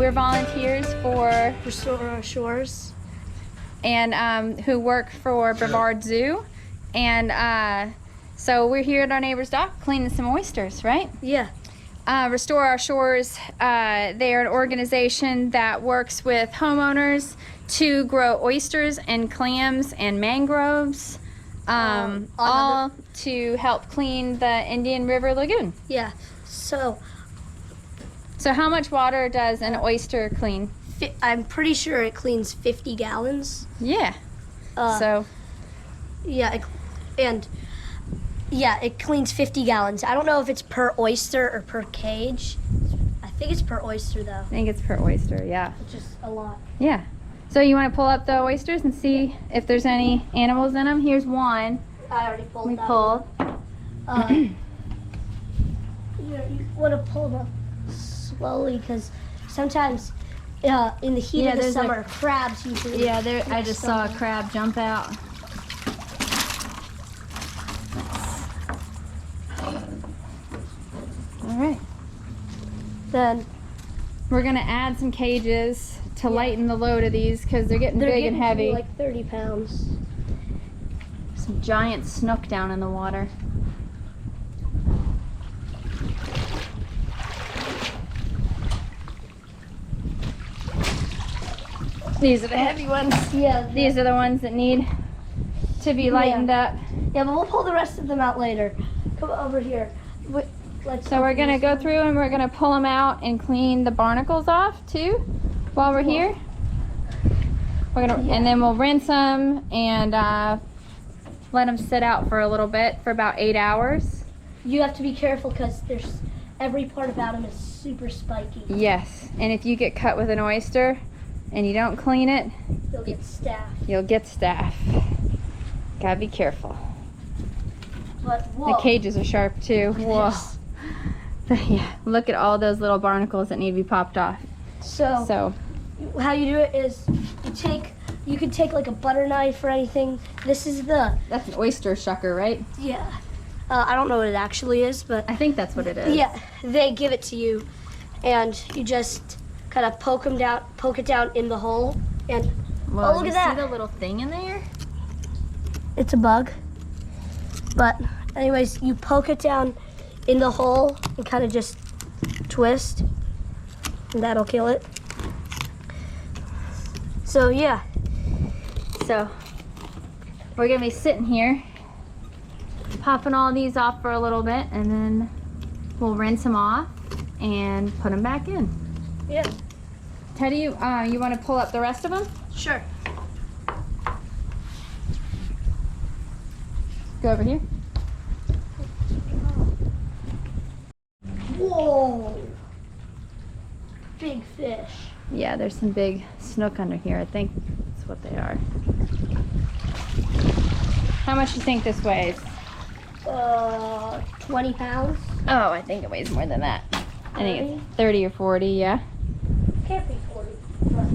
we're volunteers for Restore Our Shores, and who work for Brevard Zoo, and so we're here at our neighbor's dock cleaning some oysters, right? Yeah. Restore Our Shores, they are an organization that works with homeowners to grow oysters and clams and mangroves, all to help clean the Indian River Lagoon. Yeah. So how much water does an oyster clean? I'm pretty sure it cleans 50 gallons. Yeah. Yeah, it cleans 50 gallons. I don't know if it's per oyster or per cage. I think it's per oyster though. I think it's per oyster, yeah. Which is a lot. Yeah. So you want to pull up the oysters and see if there's any animals in them? Here's one. I already pulled We that pulled. one. You want to pull them slowly because sometimes in the heat of the summer, crabs usually. Yeah, there. I just saw a crab jump out. All right. Then we're gonna add some cages to lighten the load of these because they're getting big and heavy. Like 30 pounds. Some giant snook down in the water. These are the heavy ones. Yeah. These are the ones that need to be lightened up. Yeah, but we'll pull the rest of them out later. Come over here. So we're gonna go through and we're gonna pull them out and clean the barnacles off too while we're here. We're gonna, and then we'll rinse them and let them sit out for a little bit for about 8 hours. You have to be careful because every part about them is super spiky. Yes, and if you get cut with an oyster and you don't clean it, you'll get staph. You'll get staph. Gotta be careful. But the cages are sharp too. Whoa. Yeah, look at all those little barnacles that need to be popped off. So how you do it is you can take like a butter knife or anything. That's an oyster shucker, right? Yeah. I don't know what it actually is, but I think that's what it is. Yeah, they give it to you, and you just kind of poke it down in the hole, and Whoa, look at that! See the little thing in there? It's a bug. But anyways, you poke it down in the hole and kind of just twist, and that'll kill it. So yeah. So we're gonna be sitting here, popping all these off for a little bit, and then we'll rinse them off and put them back in. Yeah. Teddy, you want to pull up the rest of them? Sure. Go over here. Whoa! Big fish. Yeah, there's some big snook under here. I think that's what they are. How much do you think this weighs? 20 pounds. Oh, I think it weighs more than that. I think it's 30 or 40, yeah. Can't be 40. But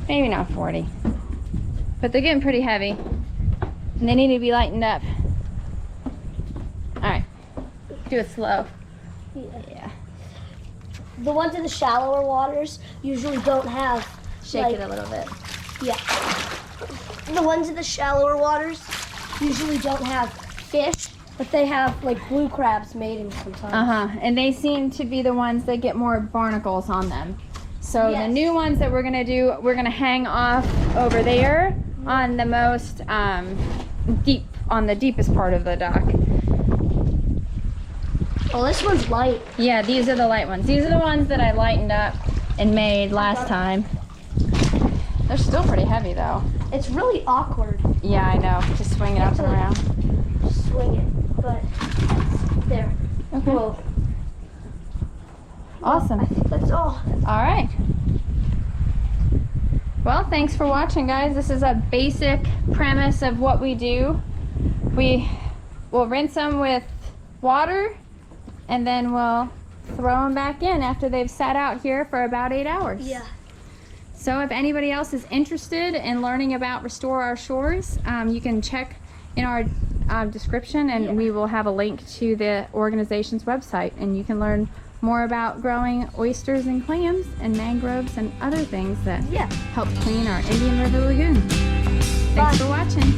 maybe not 40. But they're getting pretty heavy. And they need to be lightened up. Alright. Do it slow. Yeah. The ones in the shallower waters usually don't have... Shake it a little bit. Yeah. The ones in the shallower waters usually don't have fish, but they have like blue crabs mating sometimes. And they seem to be the ones that get more barnacles on them. So the new ones that we're gonna do, we're gonna hang off over there on the most on the deepest part of the dock. Oh, this one's light. Yeah, these are the light ones. These are the ones that I lightened up and made last time. They're still pretty heavy though. It's really awkward. Yeah, I know. Just swing it up and around. Just swing it, but there. Okay. Whoa. Awesome. I think that's all. All right. Well, thanks for watching, guys. This is a basic premise of what we do. We will rinse them with water, and then we'll throw them back in after they've sat out here for about 8 hours. Yeah. So if anybody else is interested in learning about Restore Our Shores, you can check in our description, and we will have a link to the organization's website, and you can learn more about growing oysters and clams and mangroves and other things that Yeah. help clean our Indian River Lagoon. Thanks for watching.